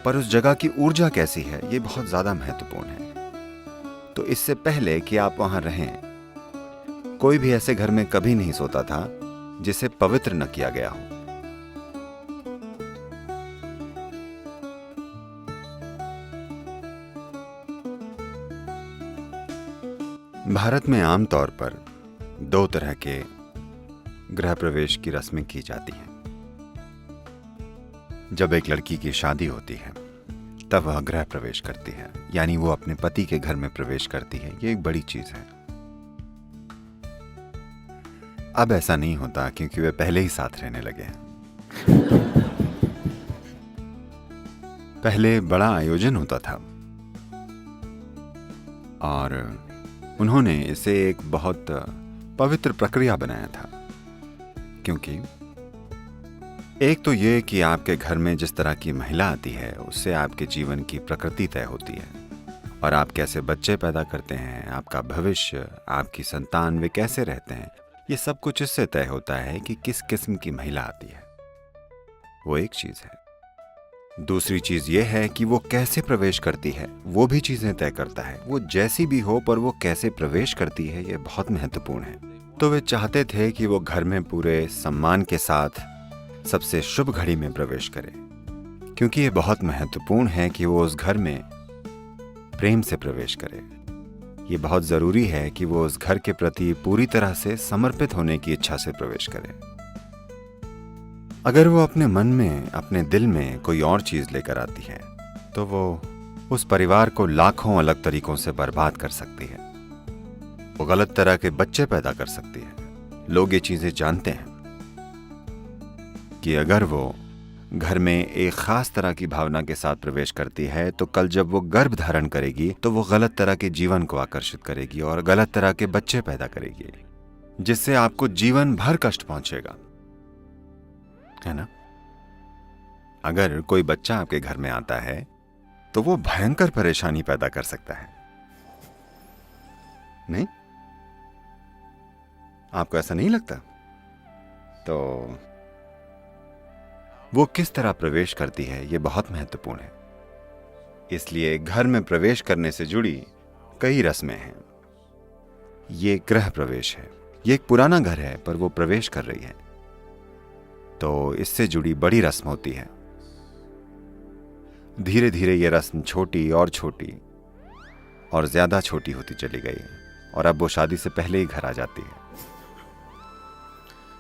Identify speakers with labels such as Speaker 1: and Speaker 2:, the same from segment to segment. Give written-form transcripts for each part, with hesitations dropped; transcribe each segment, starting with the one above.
Speaker 1: पर उस जगह की ऊर्जा कैसी है ये बहुत ज्यादा महत्वपूर्ण है। तो इससे पहले कि आप वहां रहें, कोई भी ऐसे घर में कभी नहीं सोता था जिसे पवित्र न किया गया हो। भारत में आमतौर पर 2 तरह के गृह प्रवेश की रस्में की जाती हैं। जब एक लड़की की शादी होती है तब वह गृह प्रवेश करती है, यानी वो अपने पति के घर में प्रवेश करती है। ये एक बड़ी चीज है। अब ऐसा नहीं होता क्योंकि वे पहले ही साथ रहने लगे हैं। पहले बड़ा आयोजन होता था और उन्होंने इसे एक बहुत पवित्र प्रक्रिया बनाया था, क्योंकि एक तो ये कि आपके घर में जिस तरह की महिला आती है उससे आपके जीवन की प्रकृति तय होती है और आप कैसे बच्चे पैदा करते हैं, आपका भविष्य, आपकी संतान, वे कैसे रहते हैं, ये सब कुछ इससे तय होता है कि किस किस्म की महिला आती है। वो एक चीज है। दूसरी चीज ये है कि वो कैसे प्रवेश करती है, वो भी चीजें तय करता है। वो जैसी भी हो पर वो कैसे प्रवेश करती है ये बहुत महत्वपूर्ण है। तो वे चाहते थे कि वो घर में पूरे सम्मान के साथ सबसे शुभ घड़ी में प्रवेश करे, क्योंकि ये बहुत महत्वपूर्ण है कि वो उस घर में प्रेम से प्रवेश करे। ये बहुत जरूरी है कि वो उस घर के प्रति पूरी तरह से समर्पित होने की इच्छा से प्रवेश करे। अगर वो अपने मन में, अपने दिल में कोई और चीज लेकर आती है तो वो उस परिवार को लाखों अलग तरीकों से बर्बाद कर सकती है। वो गलत तरह के बच्चे पैदा कर सकती है। लोग ये चीजें जानते हैं कि अगर वो घर में एक खास तरह की भावना के साथ प्रवेश करती है तो कल जब वो गर्भ धारण करेगी तो वो गलत तरह के जीवन को आकर्षित करेगी और गलत तरह के बच्चे पैदा करेगी, जिससे आपको जीवन भर कष्ट पहुंचेगा, है ना। अगर कोई बच्चा आपके घर में आता है तो वो भयंकर परेशानी पैदा कर सकता है, नहीं? आपको ऐसा नहीं लगता? तो वो किस तरह प्रवेश करती है ये बहुत महत्वपूर्ण है। इसलिए घर में प्रवेश करने से जुड़ी कई रस्में हैं। ये गृह प्रवेश है। ये एक पुराना घर है पर वो प्रवेश कर रही है, तो इससे जुड़ी बड़ी रस्म होती है। धीरे धीरे ये रस्म छोटी और छोटी और ज्यादा छोटी होती चली गई और अब वो शादी से पहले ही घर आ जाती है।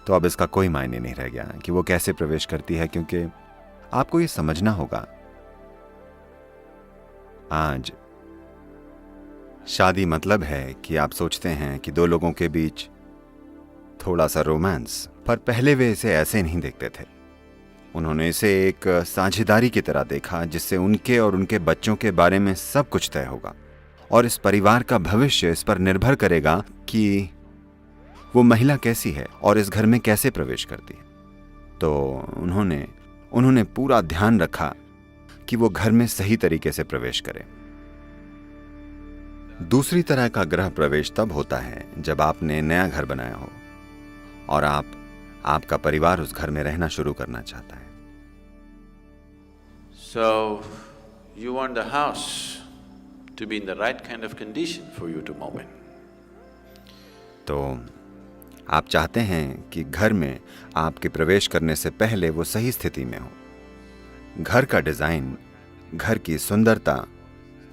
Speaker 1: तो अब इसका कोई मायने नहीं रह गया कि वो कैसे प्रवेश करती है, क्योंकि आपको ये समझना होगा आज शादी मतलब है कि आप सोचते हैं कि 2 लोगों के बीच थोड़ा सा रोमांस, पर पहले वे इसे ऐसे नहीं देखते थे। उन्होंने इसे एक साझेदारी की तरह देखा जिससे उनके और उनके बच्चों के बारे में सब कुछ तय होगा और इस परिवार का भविष्य इस पर निर्भर करेगा कि वो महिला कैसी है और इस घर में कैसे प्रवेश करती है। तो उन्होंने पूरा ध्यान रखा कि वो घर में सही तरीके से प्रवेश करे। दूसरी तरह का गृह प्रवेश तब होता है जब आपने नया घर बनाया हो और आपका परिवार उस घर में रहना शुरू करना चाहता है।
Speaker 2: So you want the house to be in the right kind of condition for you to move in.
Speaker 1: तो आप चाहते हैं कि घर में आपके प्रवेश करने से पहले वो सही स्थिति में हो। घर का डिजाइन, घर की सुंदरता,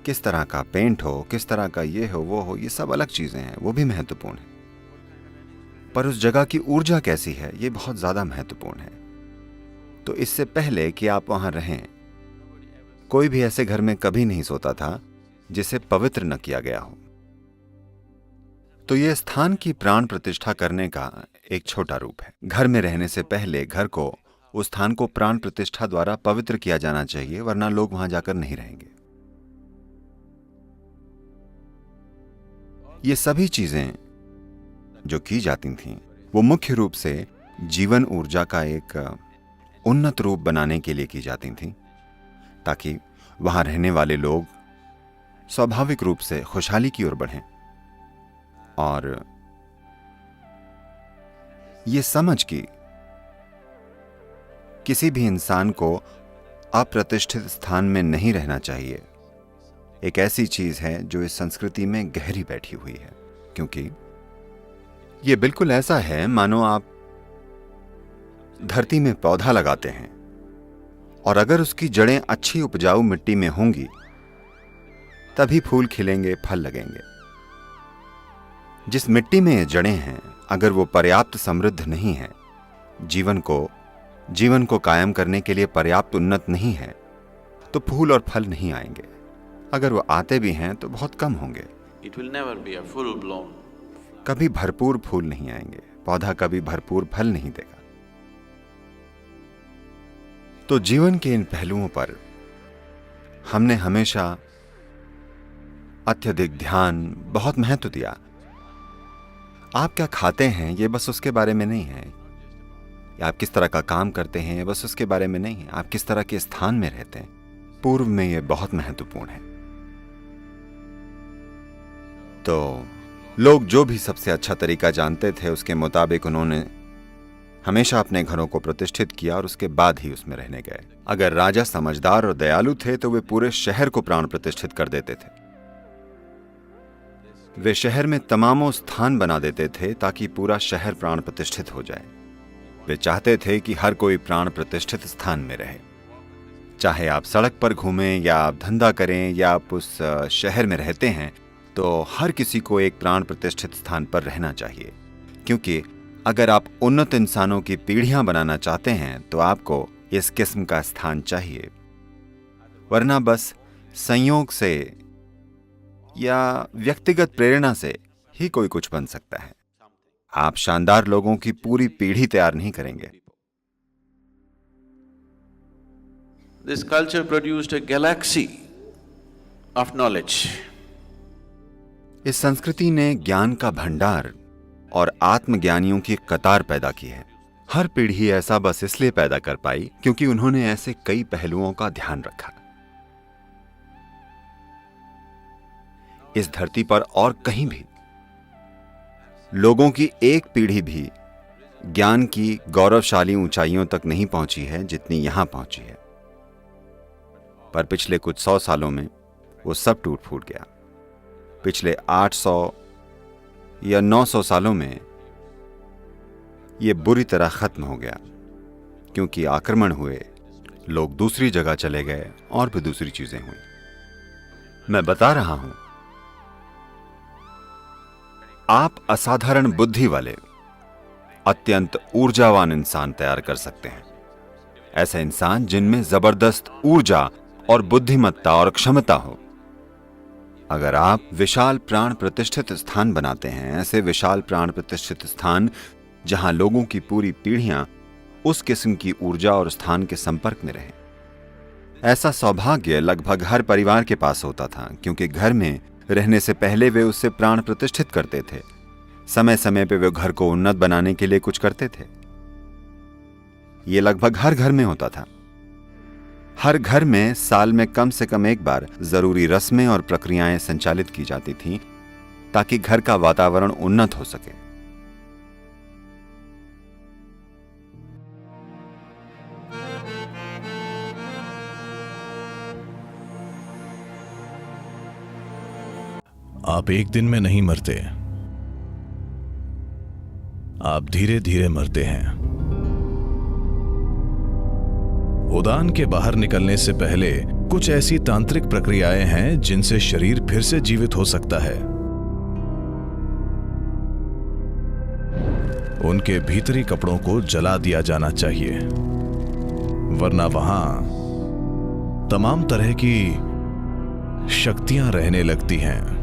Speaker 1: किस तरह का पेंट हो, किस तरह का ये हो वो हो, ये सब अलग चीजें हैं, वो भी महत्वपूर्ण है। पर उस जगह की ऊर्जा कैसी है ये बहुत ज्यादा महत्वपूर्ण है। तो इससे पहले कि आप वहां रहें, कोई भी ऐसे घर में कभी नहीं सोता था जिसे पवित्र न किया गया हो। तो यह स्थान की प्राण प्रतिष्ठा करने का एक छोटा रूप है। घर में रहने से पहले घर को, उस स्थान को प्राण प्रतिष्ठा द्वारा पवित्र किया जाना चाहिए, वरना लोग वहां जाकर नहीं रहेंगे। ये सभी चीजें जो की जाती थीं वो मुख्य रूप से जीवन ऊर्जा का एक उन्नत रूप बनाने के लिए की जाती थीं, ताकि वहां रहने वाले लोग स्वाभाविक रूप से खुशहाली की ओर बढ़ें और ये समझ कि किसी भी इंसान को अप्रतिष्ठित स्थान में नहीं रहना चाहिए एक ऐसी चीज है जो इस संस्कृति में गहरी बैठी हुई है, क्योंकि ये बिल्कुल ऐसा है मानो आप धरती में पौधा लगाते हैं और अगर उसकी जड़ें अच्छी उपजाऊ मिट्टी में होंगी तभी फूल खिलेंगे, फल लगेंगे। जिस मिट्टी में ये जड़ें हैं, अगर वो पर्याप्त समृद्ध नहीं है, जीवन को कायम करने के लिए पर्याप्त उन्नत नहीं है, तो फूल और फल नहीं आएंगे। अगर वो आते भी हैं तो बहुत कम होंगे।
Speaker 2: It will never be a full-blown.
Speaker 1: कभी भरपूर फूल नहीं आएंगे, पौधा कभी भरपूर फल नहीं देगा। तो जीवन के इन पहलुओं पर हमने हमेशा अत्यधिक ध्यान, बहुत महत्व दिया। आप क्या खाते हैं ये बस उसके बारे में नहीं है, या आप किस तरह का काम करते हैं ये बस उसके बारे में नहीं है, आप किस तरह के स्थान में रहते हैं, पूर्व में ये बहुत महत्वपूर्ण है। तो लोग जो भी सबसे अच्छा तरीका जानते थे उसके मुताबिक उन्होंने हमेशा अपने घरों को प्रतिष्ठित किया और उसके बाद ही उसमें रहने गए। अगर राजा समझदार और दयालु थे तो वे पूरे शहर को प्राण प्रतिष्ठित कर देते थे। वे शहर में तमामों स्थान बना देते थे ताकि पूरा शहर प्राण प्रतिष्ठित हो जाए। वे चाहते थे कि हर कोई प्राण प्रतिष्ठित स्थान में रहे, चाहे आप सड़क पर घूमें या आप धंधा करें या आप उस शहर में रहते हैं, तो हर किसी को एक प्राण प्रतिष्ठित स्थान पर रहना चाहिए। क्योंकि अगर आप उन्नत इंसानों की पीढ़ियां बनाना चाहते हैं तो आपको इस किस्म का स्थान चाहिए, वरना बस संयोग से या व्यक्तिगत प्रेरणा से ही कोई कुछ बन सकता है। आप शानदार लोगों की पूरी पीढ़ी तैयार नहीं करेंगे।
Speaker 2: This culture produced a galaxy of knowledge.
Speaker 1: इस संस्कृति ने ज्ञान का भंडार और आत्मज्ञानियों की कतार पैदा की है। हर पीढ़ी ऐसा बस इसलिए पैदा कर पाई क्योंकि उन्होंने ऐसे कई पहलुओं का ध्यान रखा। इस धरती पर और कहीं भी लोगों की एक पीढ़ी भी ज्ञान की गौरवशाली ऊंचाइयों तक नहीं पहुंची है जितनी यहां पहुंची है। पर पिछले कुछ 100 सालों में वो सब टूट फूट गया। पिछले 800 या 900 सालों में ये बुरी तरह खत्म हो गया, क्योंकि आक्रमण हुए, लोग दूसरी जगह चले गए और भी दूसरी चीजें हुई। मैं बता रहा हूं, आप असाधारण बुद्धि वाले, अत्यंत ऊर्जावान इंसान तैयार कर सकते हैं। ऐसे इंसान जिनमें जबरदस्त ऊर्जा और बुद्धिमत्ता और क्षमता हो। अगर आप विशाल प्राण प्रतिष्ठित स्थान बनाते हैं, ऐसे विशाल प्राण प्रतिष्ठित स्थान जहां लोगों की पूरी पीढ़ियां उस किस्म की ऊर्जा और स्थान के संपर्क में रहें, ऐसा सौभाग्य लगभग हर परिवार के पास होता था, क्योंकि घर में रहने से पहले वे उससे प्राण प्रतिष्ठित करते थे। समय समय पे वे घर को उन्नत बनाने के लिए कुछ करते थे। ये लगभग हर घर में होता था। हर घर में साल में कम से कम एक बार जरूरी रस्में और प्रक्रियाएं संचालित की जाती थीं ताकि घर का वातावरण उन्नत हो सके।
Speaker 3: आप एक दिन में नहीं मरते, आप धीरे धीरे मरते हैं। उड़ान के बाहर निकलने से पहले कुछ ऐसी तांत्रिक प्रक्रियाएं हैं जिनसे शरीर फिर से जीवित हो सकता है। उनके भीतरी कपड़ों को जला दिया जाना चाहिए, वरना वहां तमाम तरह की शक्तियां रहने लगती हैं।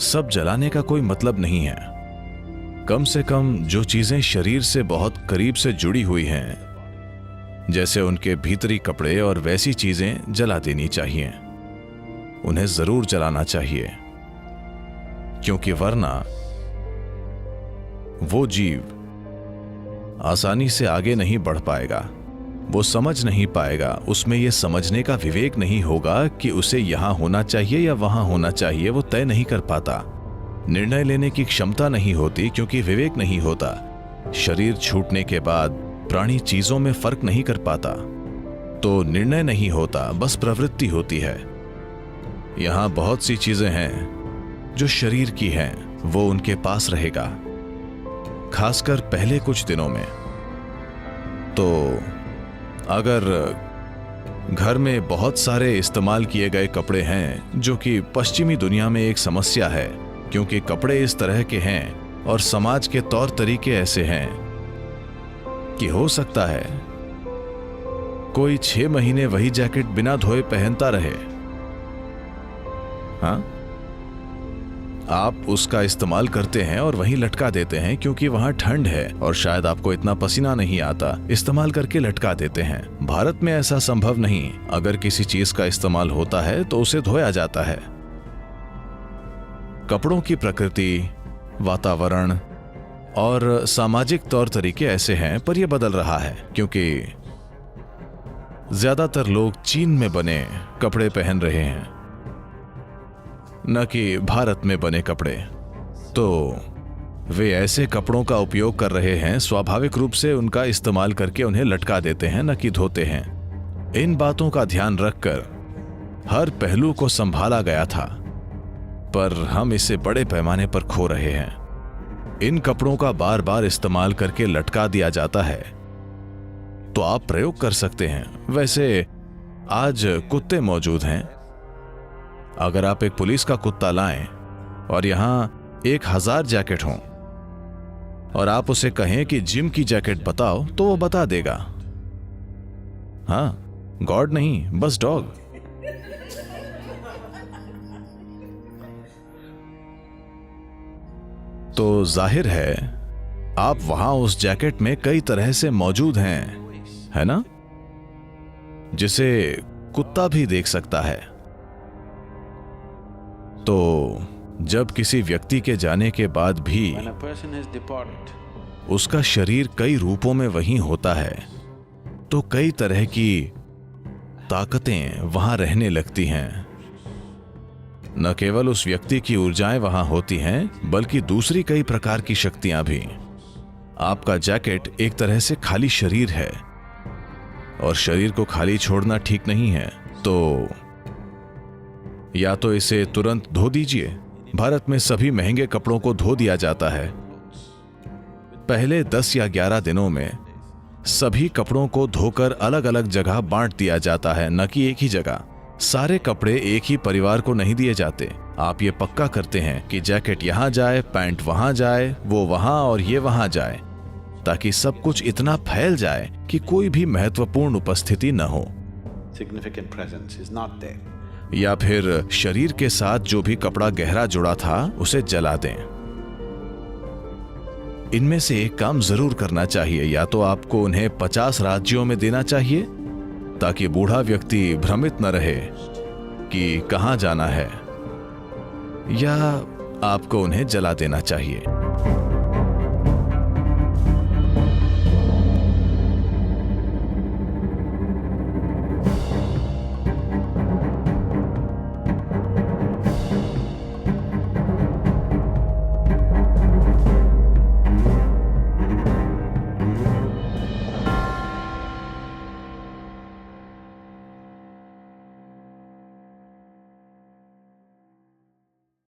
Speaker 3: सब जलाने का कोई मतलब नहीं है। कम से कम जो चीजें शरीर से बहुत करीब से जुड़ी हुई हैं, जैसे उनके भीतरी कपड़े और वैसी चीजें जला देनी चाहिए। उन्हें जरूर जलाना चाहिए, क्योंकि वरना वो जीव आसानी से आगे नहीं बढ़ पाएगा। वो समझ नहीं पाएगा, उसमें यह समझने का विवेक नहीं होगा कि उसे यहां होना चाहिए या वहां होना चाहिए। वो तय नहीं कर पाता। निर्णय लेने की क्षमता नहीं होती, क्योंकि विवेक नहीं होता। शरीर छूटने के बाद प्राणी चीजों में फर्क नहीं कर पाता। तो निर्णय नहीं होता, बस प्रवृत्ति होती है। यहां बहुत सी चीजें हैं जो शरीर की हैं, वो उनके पास रहेगा, खासकर पहले कुछ दिनों में। तो अगर घर में बहुत सारे इस्तेमाल किए गए कपड़े हैं, जो कि पश्चिमी दुनिया में एक समस्या है, क्योंकि कपड़े इस तरह के हैं और समाज के तौर तरीके ऐसे हैं कि हो सकता है कोई 6 महीने वही जैकेट बिना धोए पहनता रहे। हाँ, आप उसका इस्तेमाल करते हैं और वहीं लटका देते हैं क्योंकि वहां ठंड है और शायद आपको इतना पसीना नहीं आता, इस्तेमाल करके लटका देते हैं। भारत में ऐसा संभव नहीं। अगर किसी चीज का इस्तेमाल होता है तो उसे धोया जाता है। कपड़ों की प्रकृति, वातावरण और सामाजिक तौर तरीके ऐसे हैं, पर यह बदल रहा है क्योंकि ज्यादातर लोग चीन में बने कपड़े पहन रहे हैं, न कि भारत में बने कपड़े। तो वे ऐसे कपड़ों का उपयोग कर रहे हैं, स्वाभाविक रूप से उनका इस्तेमाल करके उन्हें लटका देते हैं, न कि धोते हैं। इन बातों का ध्यान रखकर हर पहलू को संभाला गया था, पर हम इसे बड़े पैमाने पर खो रहे हैं। इन कपड़ों का बार बार इस्तेमाल करके लटका दिया जाता है। तो आप प्रयोग कर सकते हैं। वैसे आज कुत्ते मौजूद हैं। अगर आप एक पुलिस का कुत्ता लाएं और यहां 1000 जैकेट हों और आप उसे कहें कि जिम की जैकेट बताओ, तो वो बता देगा। हाँ, गॉड नहीं, बस डॉग। तो जाहिर है आप वहां उस जैकेट में कई तरह से मौजूद हैं, है ना, जिसे कुत्ता भी देख सकता है। तो जब किसी व्यक्ति के जाने के बाद भी
Speaker 2: When a person has departed,
Speaker 3: उसका शरीर कई रूपों में वहीं होता है, तो कई तरह की ताकतें वहां रहने लगती हैं। न केवल उस व्यक्ति की ऊर्जाएं वहां होती हैं, बल्कि दूसरी कई प्रकार की शक्तियां भी। आपका जैकेट एक तरह से खाली शरीर है और शरीर को खाली छोड़ना ठीक नहीं है। तो या तो इसे तुरंत धो दीजिए। भारत में सभी महंगे कपड़ों को धो दिया जाता है। पहले 10 या 11 दिनों में सभी कपड़ों को धोकर अलग अलग जगह बांट दिया जाता है, न कि एक ही जगह। सारे कपड़े एक ही परिवार को नहीं दिए जाते। आप ये पक्का करते हैं कि जैकेट यहां जाए, पैंट वहां जाए, वो वहां और ये वहां जाए, ताकि सब कुछ इतना फैल जाए कि कोई भी महत्वपूर्ण उपस्थिति न हो।
Speaker 2: significant presence is not there.
Speaker 3: या फिर शरीर के साथ जो भी कपड़ा गहरा जुड़ा था उसे जला दें। इनमें से एक काम जरूर करना चाहिए। या तो आपको उन्हें 50 राज्यों में देना चाहिए ताकि बूढ़ा व्यक्ति भ्रमित न रहे कि कहां जाना है, या आपको उन्हें जला देना चाहिए।